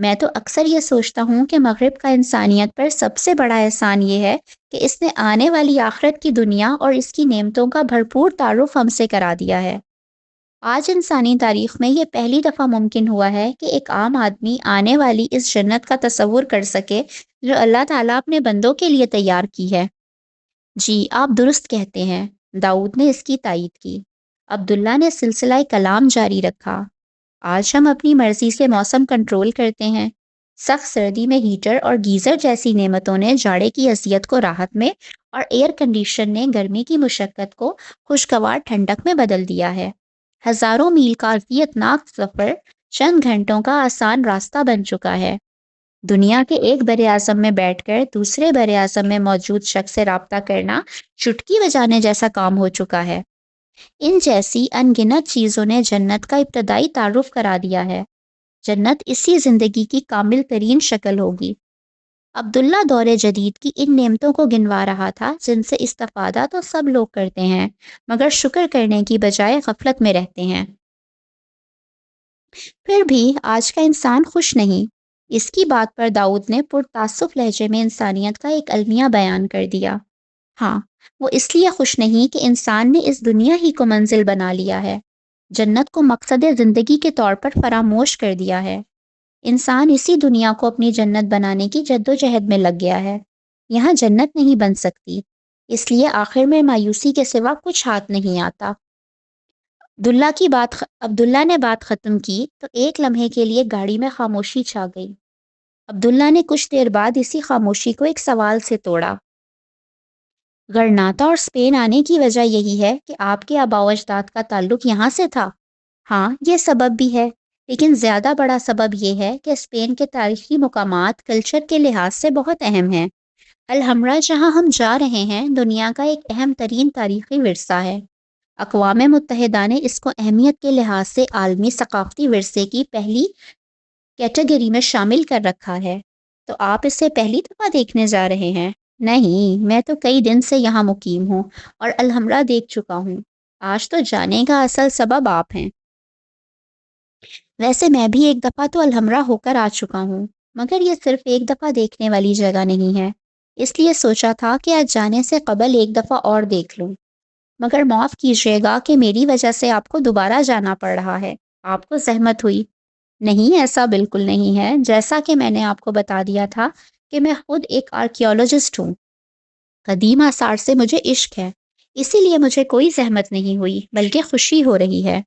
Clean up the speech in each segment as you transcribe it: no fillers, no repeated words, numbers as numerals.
میں تو اکثر یہ سوچتا ہوں کہ مغرب کا انسانیت پر سب سے بڑا احسان یہ ہے کہ اس نے آنے والی آخرت کی دنیا اور اس کی نعمتوں کا بھرپور تعارف ہم سے کرا دیا ہے۔ آج انسانی تاریخ میں یہ پہلی دفعہ ممکن ہوا ہے کہ ایک عام آدمی آنے والی اس جنت کا تصور کر سکے جو اللہ تعالیٰ اپنے بندوں کے لیے تیار کی ہے۔ جی، آپ درست کہتے ہیں، داؤد نے اس کی تائید کی۔ عبداللہ نے سلسلہ کلام جاری رکھا۔ آج ہم اپنی مرضی سے موسم کنٹرول کرتے ہیں۔ سخت سردی میں ہیٹر اور گیزر جیسی نعمتوں نے جاڑے کی اذیت کو راحت میں اور ایئر کنڈیشن نے گرمی کی مشقت کو خوشگوار ٹھنڈک میں بدل دیا ہے۔ ہزاروں میل کا اذیتناک سفر چند گھنٹوں کا آسان راستہ بن چکا ہے۔ دنیا کے ایک بر اعظم میں بیٹھ کر دوسرے بر اعظم میں موجود شخص سے رابطہ کرنا چٹکی بجانے جیسا کام ہو چکا ہے۔ ان جیسی ان گنت چیزوں نے جنت کا ابتدائی تعارف کرا دیا ہے۔ جنت اسی زندگی کی کامل ترین شکل ہوگی۔ عبداللہ دور جدید کی ان نعمتوں کو گنوا رہا تھا جن سے استفادہ تو سب لوگ کرتے ہیں مگر شکر کرنے کی بجائے غفلت میں رہتے ہیں۔ پھر بھی آج کا انسان خوش نہیں۔ اس کی بات پر داؤد نے پرتعصب لہجے میں انسانیت کا ایک المیہ بیان کر دیا۔ ہاں، وہ اس لیے خوش نہیں کہ انسان نے اس دنیا ہی کو منزل بنا لیا ہے، جنت کو مقصد زندگی کے طور پر فراموش کر دیا ہے۔ انسان اسی دنیا کو اپنی جنت بنانے کی جدوجہد میں لگ گیا ہے۔ یہاں جنت نہیں بن سکتی، اس لیے آخر میں مایوسی کے سوا کچھ ہاتھ نہیں آتا۔ عبداللہ نے بات ختم کی تو ایک لمحے کے لیے گاڑی میں خاموشی چھا گئی۔ عبداللہ نے کچھ دیر بعد اسی خاموشی کو ایک سوال سے توڑا۔ غرناطہ اور اسپین آنے کی وجہ یہی ہے کہ آپ کے آباء و اجداد کا تعلق یہاں سے تھا؟ ہاں، یہ سبب بھی ہے، لیکن زیادہ بڑا سبب یہ ہے کہ اسپین کے تاریخی مقامات کلچر کے لحاظ سے بہت اہم ہیں۔ الحمرا جہاں ہم جا رہے ہیں دنیا کا ایک اہم ترین تاریخی ورثہ ہے۔ اقوام متحدہ نے اس کو اہمیت کے لحاظ سے عالمی ثقافتی ورثے کی پہلی کیٹیگری میں شامل کر رکھا ہے۔ تو آپ اسے پہلی دفعہ دیکھنے جا رہے ہیں؟ نہیں، میں تو کئی دن سے یہاں مقیم ہوں اور الحمرا دیکھ چکا ہوں۔ آج تو جانے کا اصل سبب آپ ہیں۔ ویسے میں بھی ایک دفعہ تو الحمرا ہو کر آ چکا ہوں، مگر یہ صرف ایک دفعہ دیکھنے والی جگہ نہیں ہے، اس لیے سوچا تھا کہ آج جانے سے قبل ایک دفعہ اور دیکھ لوں۔ مگر معاف کیجیے گا کہ میری وجہ سے آپ کو دوبارہ جانا پڑ رہا ہے۔ آپ کو زحمت ہوئی؟ نہیں، ایسا بالکل نہیں ہے۔ جیسا کہ میں نے آپ کو بتا دیا تھا کہ میں خود ایک آرکیولوجسٹ ہوں۔ قدیم آثار سے مجھے عشق ہے، اسی لیے مجھے کوئی زحمت نہیں ہوئی بلکہ خوشی ہو رہی ہے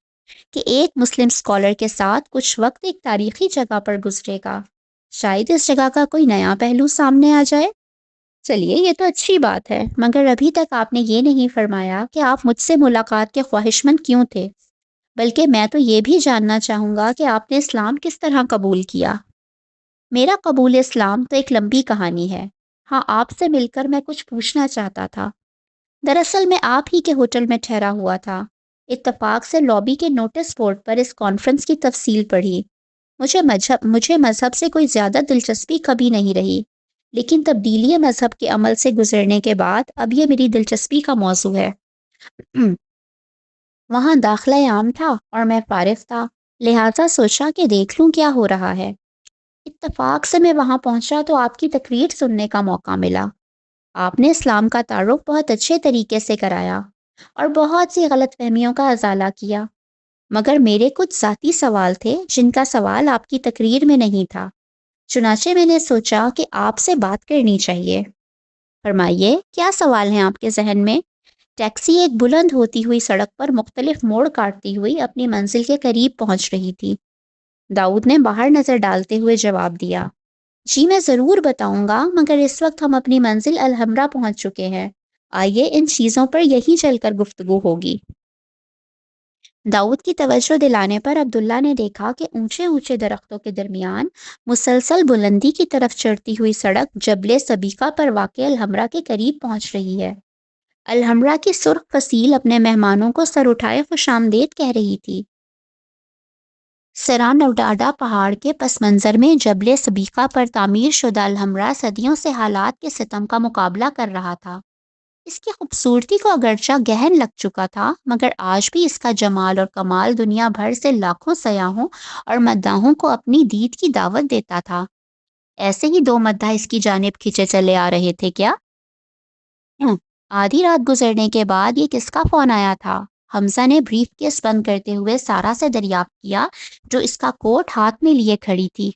کہ ایک مسلم اسکالر کے ساتھ کچھ وقت ایک تاریخی جگہ پر گزرے گا۔ شاید اس جگہ کا کوئی نیا پہلو سامنے آ جائے۔ چلیے، یہ تو اچھی بات ہے، مگر ابھی تک آپ نے یہ نہیں فرمایا کہ آپ مجھ سے ملاقات کے خواہشمند کیوں تھے، بلکہ میں تو یہ بھی جاننا چاہوں گا کہ آپ نے اسلام کس طرح قبول کیا۔ میرا قبول اسلام تو ایک لمبی کہانی ہے۔ ہاں، آپ سے مل کر میں کچھ پوچھنا چاہتا تھا۔ دراصل میں آپ ہی کے ہوٹل میں ٹھہرا ہوا تھا۔ اتفاق سے لابی کے نوٹس بورڈ پر اس کانفرنس کی تفصیل پڑھی۔ مجھے مذہب سے کوئی زیادہ دلچسپی کبھی نہیں رہی، لیکن تبدیلی مذہب کے عمل سے گزرنے کے بعد اب یہ میری دلچسپی کا موضوع ہے۔ وہاں داخلہ عام تھا اور میں فارغ تھا، لہٰذا سوچا کہ دیکھ لوں کیا ہو رہا ہے۔ اتفاق سے میں وہاں پہنچا تو آپ کی تقریر سننے کا موقع ملا۔ آپ نے اسلام کا تعارف بہت اچھے طریقے سے کرایا اور بہت سی غلط فہمیوں کا ازالہ کیا، مگر میرے کچھ ذاتی سوال تھے جن کا سوال آپ کی تقریر میں نہیں تھا، چنانچہ میں نے سوچا کہ آپ سے بات کرنی چاہیے۔ فرمائیے، کیا سوال ہیں آپ کے ذہن میں؟ ٹیکسی ایک بلند ہوتی ہوئی سڑک پر مختلف موڑ کاٹتی ہوئی اپنی منزل کے قریب پہنچ رہی تھی۔ داؤد نے باہر نظر ڈالتے ہوئے جواب دیا، جی میں ضرور بتاؤں گا، مگر اس وقت ہم اپنی منزل الحمرا پہنچ چکے ہیں۔ آئیے ان چیزوں پر یہیں چل کر گفتگو ہوگی۔ داؤد کی توجہ دلانے پر عبداللہ نے دیکھا کہ اونچے اونچے درختوں کے درمیان مسلسل بلندی کی طرف چڑھتی ہوئی سڑک جبل سبیکہ پر واقع الحمرا کے قریب پہنچ رہی ہے۔ الحمرا کی سرخ فصیل اپنے مہمانوں کو سر اٹھائے خوش آمدید کہہ رہی تھی۔ سیرا نیوڈاڈا پہاڑ کے پس منظر میں جبل سبیکہ پر تعمیر شدہ الحمرا صدیوں سے حالات کے ستم کا مقابلہ کر رہا تھا۔ اس کی خوبصورتی کو اگرچہ گہن لگ چکا تھا، مگر آج بھی اس کا جمال اور کمال دنیا بھر سے لاکھوں سیاحوں اور مداحوں کو اپنی دید کی دعوت دیتا تھا۔ ایسے ہی دو مداح اس کی جانب کھینچے چلے آ رہے تھے کیا؟ ہم، آدھی رات گزرنے کے بعد یہ کس کا فون آیا تھا؟ حمزہ نے بریف کیس بند کرتے ہوئے سارا سے دریافت کیا، جو اس کا کوٹ ہاتھ میں لیے کھڑی تھی۔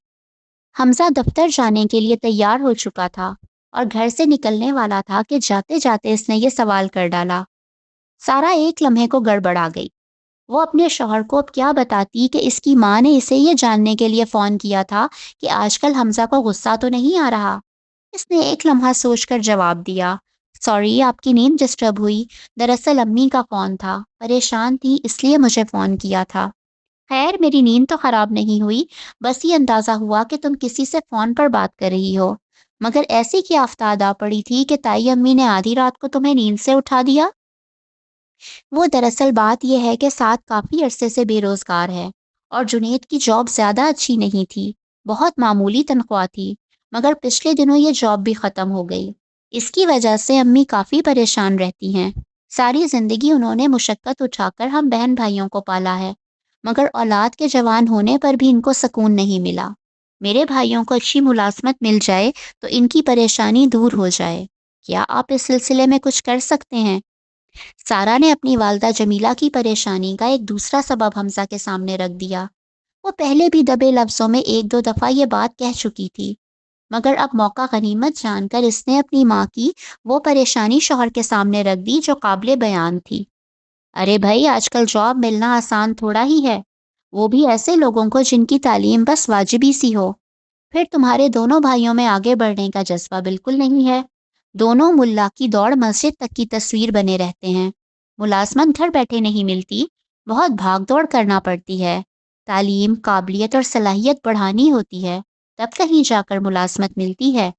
حمزہ دفتر جانے کے لیے تیار ہو چکا تھا اور گھر سے نکلنے والا تھا کہ جاتے جاتے اس نے یہ سوال کر ڈالا۔ سارا ایک لمحے کو گڑبڑا گئی۔ وہ اپنے شوہر کو اب کیا بتاتی کہ اس کی ماں نے اسے یہ جاننے کے لیے فون کیا تھا کہ آج کل حمزہ کو غصہ تو نہیں آ رہا۔ اس نے ایک لمحہ سوچ کر جواب دیا، سوری آپ کی نیند ڈسٹرب ہوئی، دراصل امی کا فون تھا، پریشان تھی اس لیے مجھے فون کیا تھا۔ خیر میری نیند تو خراب نہیں ہوئی، بس یہ اندازہ ہوا کہ تم کسی سے فون پر بات کر رہی ہو، مگر ایسی کیا آفتاب آ پڑی تھی کہ تائی امی نے آدھی رات کو تمہیں نیند سے اٹھا دیا؟ وہ دراصل بات یہ ہے کہ ساتھ کافی عرصے سے بے روزگار ہے، اور جنید کی جاب زیادہ اچھی نہیں تھی، بہت معمولی تنخواہ تھی، مگر پچھلے دنوں یہ جاب بھی ختم ہو گئی۔ اس کی وجہ سے امی کافی پریشان رہتی ہیں۔ ساری زندگی انہوں نے مشقت اٹھا کر ہم بہن بھائیوں کو پالا ہے، مگر اولاد کے جوان ہونے پر بھی ان کو سکون نہیں ملا۔ میرے بھائیوں کو اچھی ملازمت مل جائے تو ان کی پریشانی دور ہو جائے۔ کیا آپ اس سلسلے میں کچھ کر سکتے ہیں؟ سارا نے اپنی والدہ جمیلہ کی پریشانی کا ایک دوسرا سبب حمزہ کے سامنے رکھ دیا۔ وہ پہلے بھی دبے لفظوں میں ایک دو دفعہ یہ بات کہہ چکی تھی، مگر اب موقع غنیمت جان کر اس نے اپنی ماں کی وہ پریشانی شوہر کے سامنے رکھ دی جو قابل بیان تھی۔ ارے بھائی آج کل جاب ملنا آسان تھوڑا ہی ہے، وہ بھی ایسے لوگوں کو جن کی تعلیم بس واجبی سی ہو۔ پھر تمہارے دونوں بھائیوں میں آگے بڑھنے کا جذبہ بالکل نہیں ہے۔ دونوں ملا کی دوڑ مسجد تک کی تصویر بنے رہتے ہیں۔ ملازمت گھر بیٹھے نہیں ملتی، بہت بھاگ دوڑ کرنا پڑتی ہے۔ تعلیم، قابلیت اور صلاحیت بڑھانی ہوتی ہے، تب کہیں جا کر ملازمت ملتی ہے۔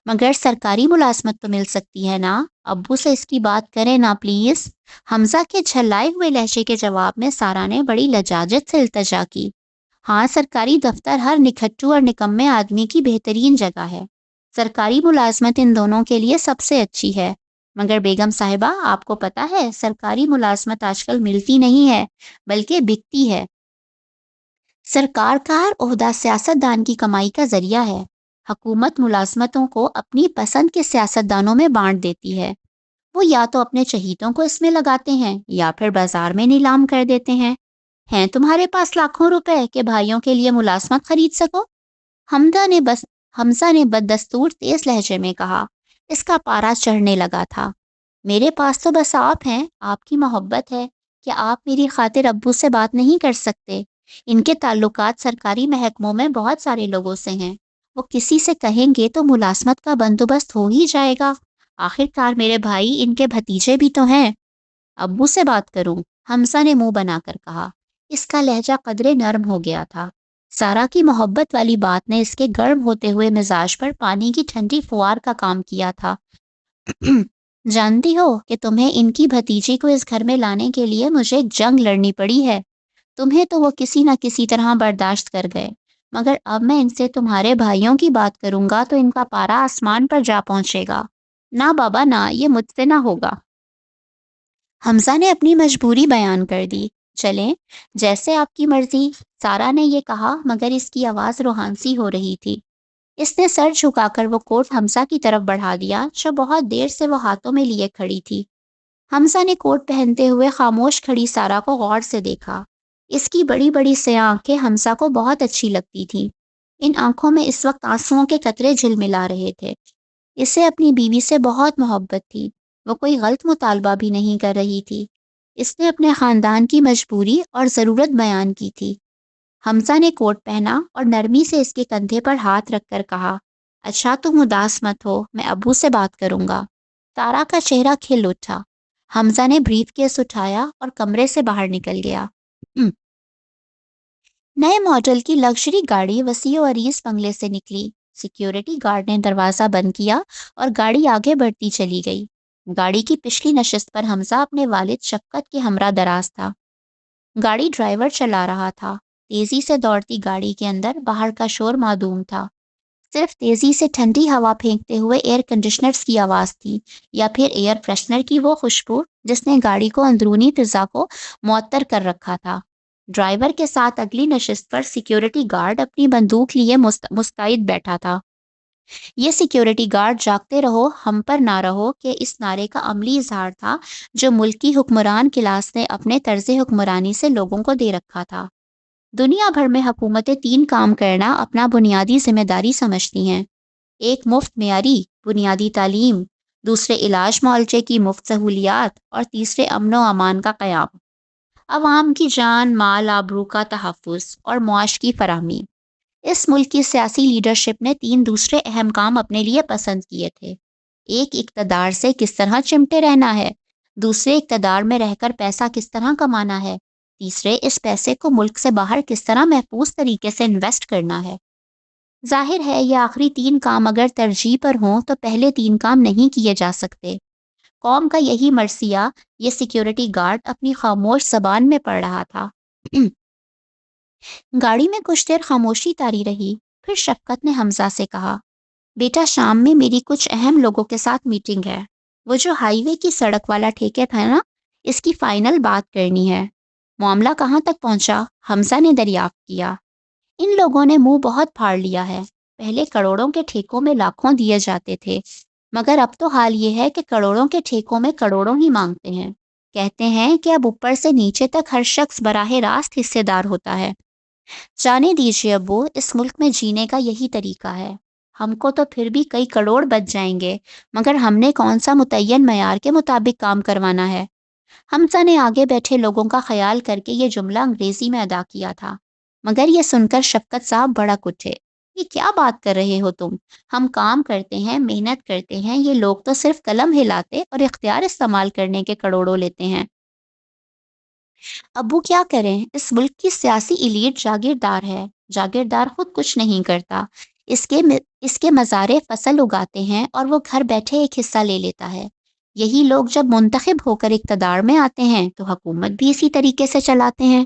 مگر سرکاری ملازمت تو مل سکتی ہے نا، ابو سے اس کی بات کریں نا پلیز۔ حمزہ کے جھلائے ہوئے لہجے کے جواب میں سارا نے بڑی لجاجت سے التجا کی۔ ہاں سرکاری دفتر ہر نکھٹو اور نکمے آدمی کی بہترین جگہ ہے۔ سرکاری ملازمت ان دونوں کے لیے سب سے اچھی ہے، مگر بیگم صاحبہ آپ کو پتہ ہے سرکاری ملازمت آج کل ملتی نہیں ہے بلکہ بکتی ہے۔ سرکار کا ہر عہدہ سیاست دان کی کمائی کا ذریعہ ہے۔ حکومت ملازمتوں کو اپنی پسند کے سیاست دانوں میں بانٹ دیتی ہے، وہ یا تو اپنے چہیتوں کو اس میں لگاتے ہیں یا پھر بازار میں نیلام کر دیتے ہیں تمہارے پاس لاکھوں روپے کہ بھائیوں کے لیے ملازمت خرید سکو؟ حمزہ نے بددستور تیز لہجے میں کہا۔ اس کا پارا چڑھنے لگا تھا۔ میرے پاس تو بس آپ ہیں، آپ کی محبت ہے، کہ آپ میری خاطر ابو سے بات نہیں کر سکتے؟ ان کے تعلقات سرکاری محکموں میں بہت سارے لوگوں سے ہیں، وہ کسی سے کہیں گے تو ملازمت کا بندوبست ہو ہی جائے گا۔ آخر کار میرے بھائی ان کے بھتیجے بھی تو ہیں۔ ابو سے بات کروں؟ حمزہ نے منہ بنا کر کہا۔ اس کا لہجہ قدرے نرم ہو گیا تھا۔ سارا کی محبت والی بات نے اس کے گرم ہوتے ہوئے مزاج پر پانی کی ٹھنڈی فوار کا کام کیا تھا۔ جانتی ہو کہ تمہیں ان کی بھتیجی کو اس گھر میں لانے کے لیے مجھے ایک جنگ لڑنی پڑی ہے۔ تمہیں تو وہ کسی نہ کسی طرح برداشت کر گئے، مگر اب میں ان سے تمہارے بھائیوں کی بات کروں گا تو ان کا پارا آسمان پر جا پہنچے گا۔ نہ بابا نہ، یہ مجھ سے نہ ہوگا۔ حمزہ نے اپنی مجبوری بیان کر دی۔ چلیں جیسے آپ کی مرضی، سارا نے یہ کہا، مگر اس کی آواز روحانسی ہو رہی تھی۔ اس نے سر جھکا کر وہ کوٹ حمزہ کی طرف بڑھا دیا جو بہت دیر سے وہ ہاتھوں میں لیے کھڑی تھی۔ حمزہ نے کوٹ پہنتے ہوئے خاموش کھڑی سارا کو غور سے دیکھا۔ اس کی بڑی بڑی سیاہ آنکھیں حمزہ کو بہت اچھی لگتی تھیں۔ ان آنکھوں میں اس وقت آنسوؤں کے قطرے جھلملا رہے تھے۔ اسے اپنی بیوی سے بہت محبت تھی، وہ کوئی غلط مطالبہ بھی نہیں کر رہی تھی۔ اس نے اپنے خاندان کی مجبوری اور ضرورت بیان کی تھی۔ حمزہ نے کوٹ پہنا اور نرمی سے اس کے کندھے پر ہاتھ رکھ کر کہا، اچھا تم اداس مت ہو، میں ابو سے بات کروں گا۔ سارا کا چہرہ کھل اٹھا۔ حمزہ نے بریف کیس اٹھایا اور کمرے سے باہر نکل گیا۔ نئے ماڈل کی لگژری گاڑی وسیع و عریض بنگلے سے نکلی۔ سیکیورٹی گارڈ نے دروازہ بند کیا اور گاڑی آگے بڑھتی چلی گئی۔ گاڑی کی پچھلی نشست پر حمزہ اپنے والد شفقت کے ہمراہ دراز تھا۔ گاڑی ڈرائیور چلا رہا تھا۔ تیزی سے دوڑتی گاڑی کے اندر باہر کا شور معدوم تھا۔ صرف تیزی سے ٹھنڈی ہوا پھینکتے ہوئے ایئر کنڈیشنرز کی آواز تھی، یا پھر ایئر فریشنر کی وہ خوشبو جس نے گاڑی کو اندرونی فضا کو معطر کر رکھا تھا۔ ڈرائیور کے ساتھ اگلی نشست پر سیکیورٹی گارڈ اپنی بندوق لیے مستعد بیٹھا تھا۔ یہ سیکیورٹی گارڈ جاگتے رہو ہم پر نہ رہو کہ اس نعرے کا عملی اظہار تھا جو ملک کی حکمران کلاس نے اپنے طرز حکمرانی سے لوگوں کو دے رکھا تھا۔ دنیا بھر میں حکومتیں تین کام کرنا اپنا بنیادی ذمہ داری سمجھتی ہیں: ایک، مفت معیاری بنیادی تعلیم، دوسرے، علاج معالجے کی مفت سہولیات، اور تیسرے، امن و امان کا قیام، عوام کی جان مال آبرو کا تحفظ اور معاش کی فراہمی۔ اس ملک کی سیاسی لیڈرشپ نے تین دوسرے اہم کام اپنے لیے پسند کیے تھے: ایک، اقتدار سے کس طرح چمٹے رہنا ہے، دوسرے، اقتدار میں رہ کر پیسہ کس طرح کمانا ہے، تیسرے، اس پیسے کو ملک سے باہر کس طرح محفوظ طریقے سے انویسٹ کرنا ہے۔ ظاہر ہے یہ آخری تین کام اگر ترجیح پر ہوں تو پہلے تین کام نہیں کیے جا سکتے۔ قوم کا یہی مرثیہ یہ سیکیورٹی گارڈ اپنی خاموش زبان میں پڑھ رہا تھا۔ گاڑی میں کچھ دیر خاموشی طاری رہی، پھر شفقت نے حمزہ سے کہا، بیٹا شام میں میری کچھ اہم لوگوں کے ساتھ میٹنگ ہے۔ وہ جو ہائی وے کی سڑک والا ٹھیکے تھا نا، اس کی فائنل بات کرنی ہے۔ معاملہ کہاں تک پہنچا؟ حمزہ نے دریافت کیا۔ ان لوگوں نے منہ بہت پھاڑ لیا ہے۔ پہلے کروڑوں کے ٹھیکوں میں لاکھوں دیے جاتے تھے، مگر اب تو حال یہ ہے کہ کروڑوں کے ٹھیکوں میں کروڑوں ہی مانگتے ہیں۔ کہتے ہیں کہ اب اوپر سے نیچے تک ہر شخص براہ راست حصے دار ہوتا ہے۔ جانے دیجیے ابو، اس ملک میں جینے کا یہی طریقہ ہے۔ ہم کو تو پھر بھی کئی کروڑ بچ جائیں گے، مگر ہم نے کون سا متعین معیار کے مطابق کام کروانا ہے؟ حمزہ نے آگے بیٹھے لوگوں کا خیال کر کے یہ جملہ انگریزی میں ادا کیا تھا، مگر یہ سن کر شفقت صاحب بھڑک اٹھے۔ یہ کیا بات کر رہے ہو تم؟ ہم کام کرتے ہیں، محنت کرتے ہیں، یہ لوگ تو صرف قلم ہلاتے اور اختیار استعمال کرنے کے کروڑوں لیتے ہیں۔ ابو کیا کریں، اس ملک کی سیاسی ایلیٹ جاگیردار ہے۔ جاگیردار خود کچھ نہیں کرتا، اس کے مزارع فصل اگاتے ہیں اور وہ گھر بیٹھے ایک حصہ لے لیتا ہے۔ یہی لوگ جب منتخب ہو کر اقتدار میں آتے ہیں تو حکومت بھی اسی طریقے سے چلاتے ہیں۔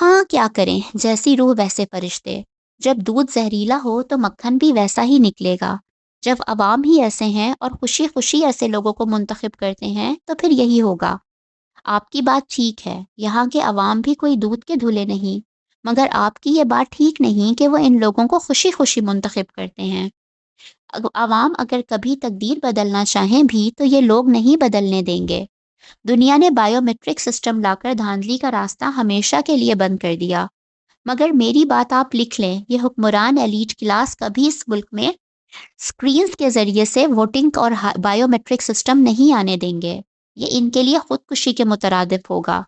ہاں کیا کریں، جیسی روح ویسے فرشتے۔ جب دودھ زہریلا ہو تو مکھن بھی ویسا ہی نکلے گا۔ جب عوام ہی ایسے ہیں اور خوشی خوشی ایسے لوگوں کو منتخب کرتے ہیں تو پھر یہی ہوگا۔ آپ کی بات ٹھیک ہے، یہاں کے عوام بھی کوئی دودھ کے دھلے نہیں، مگر آپ کی یہ بات ٹھیک نہیں کہ وہ ان لوگوں کو خوشی خوشی منتخب کرتے ہیں۔ عوام اگر کبھی تقدیر بدلنا چاہیں بھی تو یہ لوگ نہیں بدلنے دیں گے۔ دنیا نے بائیو میٹرک سسٹم لا کر دھاندلی کا راستہ ہمیشہ کے لیے بند کر دیا، مگر میری بات آپ لکھ لیں، یہ حکمران ایلیٹ کلاس کبھی اس ملک میں سکرینز کے ذریعے سے ووٹنگ اور بائیو میٹرک سسٹم نہیں آنے دیں گے۔ یہ ان کے لیے خودکشی کے مترادف ہوگا۔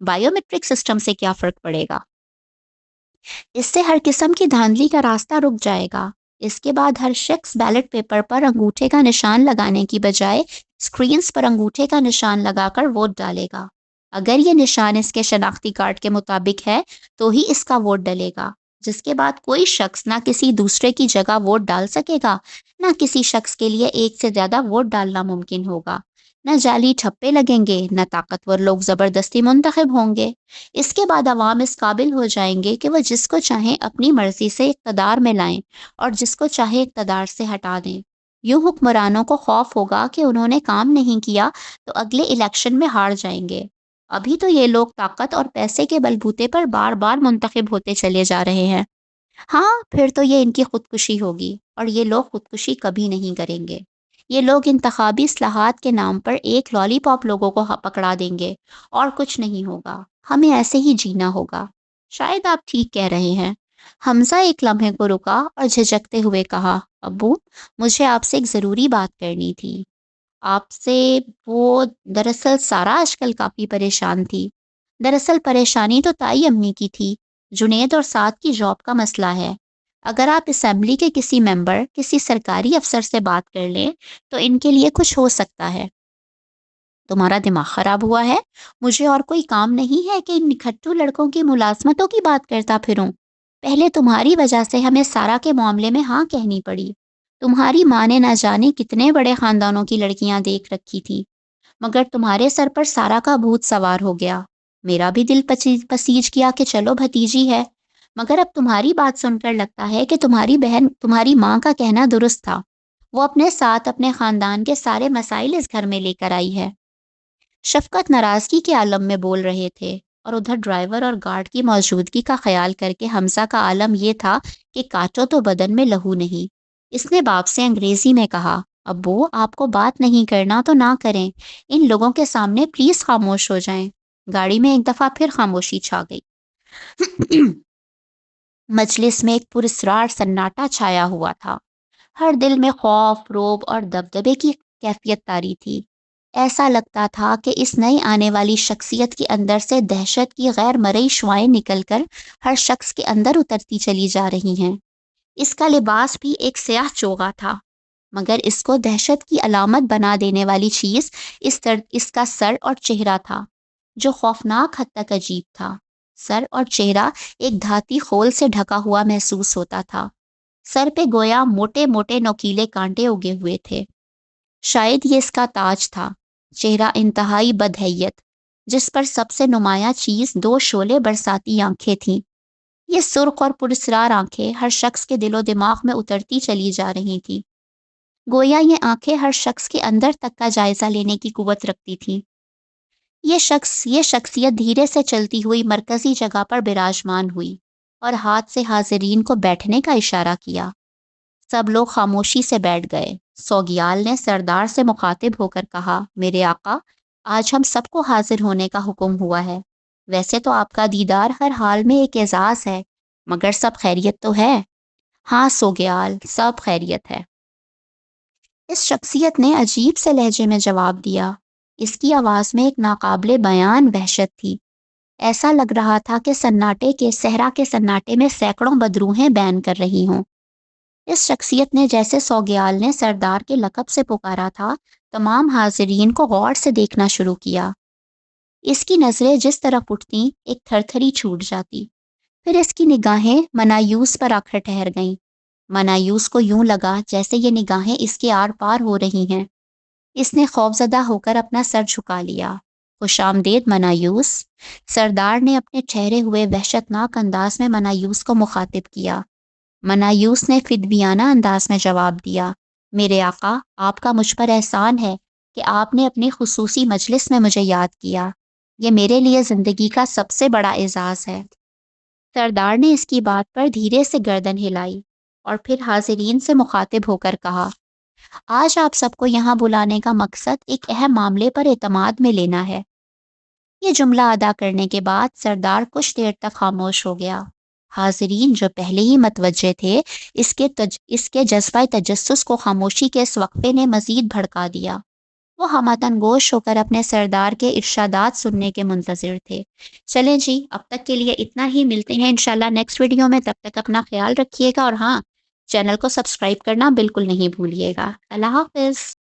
بائیو میٹرک سسٹم سے کیا فرق پڑے گا؟ اس سے ہر قسم کی دھاندلی کا راستہ رک جائے گا۔ اس کے بعد ہر شخص بیلٹ پیپر پر انگوٹھے کا نشان لگانے کی بجائے سکرینز پر انگوٹھے کا نشان لگا کر ووٹ ڈالے گا۔ اگر یہ نشان اس کے شناختی کارڈ کے مطابق ہے تو ہی اس کا ووٹ ڈلے گا، جس کے بعد کوئی شخص نہ کسی دوسرے کی جگہ ووٹ ڈال سکے گا، نہ کسی شخص کے لیے ایک سے زیادہ ووٹ ڈالنا ممکن ہوگا، نہ جعلی ٹھپے لگیں گے، نہ طاقتور لوگ زبردستی منتخب ہوں گے۔ اس کے بعد عوام اس قابل ہو جائیں گے کہ وہ جس کو چاہیں اپنی مرضی سے اقتدار میں لائیں اور جس کو چاہے اقتدار سے ہٹا دیں۔ یوں حکمرانوں کو خوف ہوگا کہ انہوں نے کام نہیں کیا تو اگلے الیکشن میں ہار جائیں گے۔ ابھی تو یہ لوگ طاقت اور پیسے کے بلبوتے پر بار بار منتخب ہوتے چلے جا رہے ہیں۔ ہاں پھر تو یہ ان کی خودکشی ہوگی، اور یہ لوگ خودکشی کبھی نہیں کریں گے۔ یہ لوگ انتخابی اصلاحات کے نام پر ایک لالی پاپ لوگوں کو پکڑا دیں گے اور کچھ نہیں ہوگا۔ ہمیں ایسے ہی جینا ہوگا۔ شاید آپ ٹھیک کہہ رہے ہیں۔ حمزہ ایک لمحے کو رکا اور جھجکتے ہوئے کہا، ابو مجھے آپ سے ایک ضروری بات کرنی تھی۔ آپ سے وہ دراصل سارا آج کل کافی پریشان تھی۔ دراصل پریشانی تو تائی امی کی تھی۔ جنید اور سعد کی جاب کا مسئلہ ہے۔ اگر آپ اسمبلی کے کسی ممبر، کسی سرکاری افسر سے بات کر لیں تو ان کے لیے کچھ ہو سکتا ہے۔ تمہارا دماغ خراب ہوا ہے؟ مجھے اور کوئی کام نہیں ہے کہ ان نکھٹو لڑکوں کی ملازمتوں کی بات کرتا پھروں؟ پہلے تمہاری وجہ سے ہمیں سارا کے معاملے میں ہاں کہنی پڑی۔ تمہاری ماں نے نہ جانے کتنے بڑے خاندانوں کی لڑکیاں دیکھ رکھی تھی، مگر تمہارے سر پر سارا کا بھوت سوار ہو گیا۔ میرا بھی دل پسیج کیا کہ چلو بھتیجی ہے، مگر اب تمہاری بات سن کر لگتا ہے کہ تمہاری ماں کا کہنا درست تھا۔ وہ اپنے ساتھ اپنے خاندان کے سارے مسائل اس گھر میں لے کر آئی ہے۔ شفقت ناراضگی کے عالم میں بول رہے تھے، اور ادھر ڈرائیور اور گارڈ کی موجودگی کا خیال کر کے حمزہ کا عالم یہ تھا کہ کاٹو تو بدن میں لہو نہیں۔ اس نے باپ سے انگریزی میں کہا، ابو آپ کو بات نہیں کرنا تو نہ کریں، ان لوگوں کے سامنے پلیز خاموش ہو جائیں۔ گاڑی میں ایک دفعہ پھر خاموشی چھا گئی۔ مجلس میں ایک پراسرار سناٹا چھایا ہوا تھا۔ ہر دل میں خوف، روب اور دبدبے کی کیفیت طاری تھی۔ ایسا لگتا تھا کہ اس نئی آنے والی شخصیت کے اندر سے دہشت کی غیر مرئی شعائیں نکل کر ہر شخص کے اندر اترتی چلی جا رہی ہیں۔ اس کا لباس بھی ایک سیاہ چوغا تھا، مگر اس کو دہشت کی علامت بنا دینے والی چیز اس کا سر اور چہرہ تھا، جو خوفناک حد تک عجیب تھا۔ سر اور چہرہ ایک دھاتی خول سے ڈھکا ہوا محسوس ہوتا تھا۔ سر پہ گویا موٹے موٹے نوکیلے کانٹے اگے ہوئے تھے، شاید یہ اس کا تاج تھا۔ چہرہ انتہائی بدحیت، جس پر سب سے نمایاں چیز دو شعلے برساتی آنکھیں تھیں۔ یہ سرخ اور پراسرار آنکھیں ہر شخص کے دل و دماغ میں اترتی چلی جا رہی تھیں، گویا یہ آنکھیں ہر شخص کے اندر تک کا جائزہ لینے کی قوت رکھتی تھیں۔ یہ شخصیت دھیرے سے چلتی ہوئی مرکزی جگہ پر براجمان ہوئی اور ہاتھ سے حاضرین کو بیٹھنے کا اشارہ کیا۔ سب لوگ خاموشی سے بیٹھ گئے۔ سوگیال نے سردار سے مخاطب ہو کر کہا، میرے آقا، آج ہم سب کو حاضر ہونے کا حکم ہوا ہے۔ ویسے تو آپ کا دیدار ہر حال میں ایک اعزاز ہے، مگر سب خیریت تو ہے؟ ہاں سوگیال، سب خیریت ہے، اس شخصیت نے عجیب سے لہجے میں جواب دیا۔ اس کی آواز میں ایک ناقابل بیان وحشت تھی۔ ایسا لگ رہا تھا کہ صحرا کے سناٹے میں سینکڑوں بدروحیں بیان کر رہی ہوں۔ اس شخصیت نے، جیسے سوگیال نے سردار کے لقب سے پکارا تھا، تمام حاضرین کو غور سے دیکھنا شروع کیا۔ اس کی نظریں جس طرف اٹھتیں ایک تھر تھری چھوٹ جاتی، پھر اس کی نگاہیں منایوس پر آ کر ٹھہر گئیں۔ منایوس کو یوں لگا جیسے یہ نگاہیں اس کے آر پار ہو رہی ہیں۔ اس نے خوفزدہ ہو کر اپنا سر جھکا لیا۔ خوش آمدید منایوس، سردار نے اپنے ٹھہرے ہوئے وحشتناک انداز میں منایوس کو مخاطب کیا۔ منایوس نے فدویانہ انداز میں جواب دیا، میرے آقا، آپ کا مجھ پر احسان ہے کہ آپ نے اپنی خصوصی مجلس میں مجھے یاد کیا۔ یہ میرے لیے زندگی کا سب سے بڑا اعزاز ہے۔ سردار نے اس کی بات پر دھیرے سے گردن ہلائی اور پھر حاضرین سے مخاطب ہو کر کہا، آج آپ سب کو یہاں بلانے کا مقصد ایک اہم معاملے پر اعتماد میں لینا ہے۔ یہ جملہ ادا کرنے کے بعد سردار کچھ دیر تک خاموش ہو گیا۔ حاضرین جو پہلے ہی متوجہ تھے، اس کے جذبہ تجسس کو خاموشی کے اس وقفے نے مزید بھڑکا دیا۔ وہ ہمتن گوش ہو کر اپنے سردار کے ارشادات سننے کے منتظر تھے۔ چلیں جی، اب تک کے لیے اتنا ہی، ملتے ہیں انشاءاللہ نیکسٹ ویڈیو میں۔ تب تک اپنا خیال رکھیے گا، اور ہاں، چینل کو سبسکرائب کرنا بالکل نہیں بھولیے گا۔ اللہ حافظ۔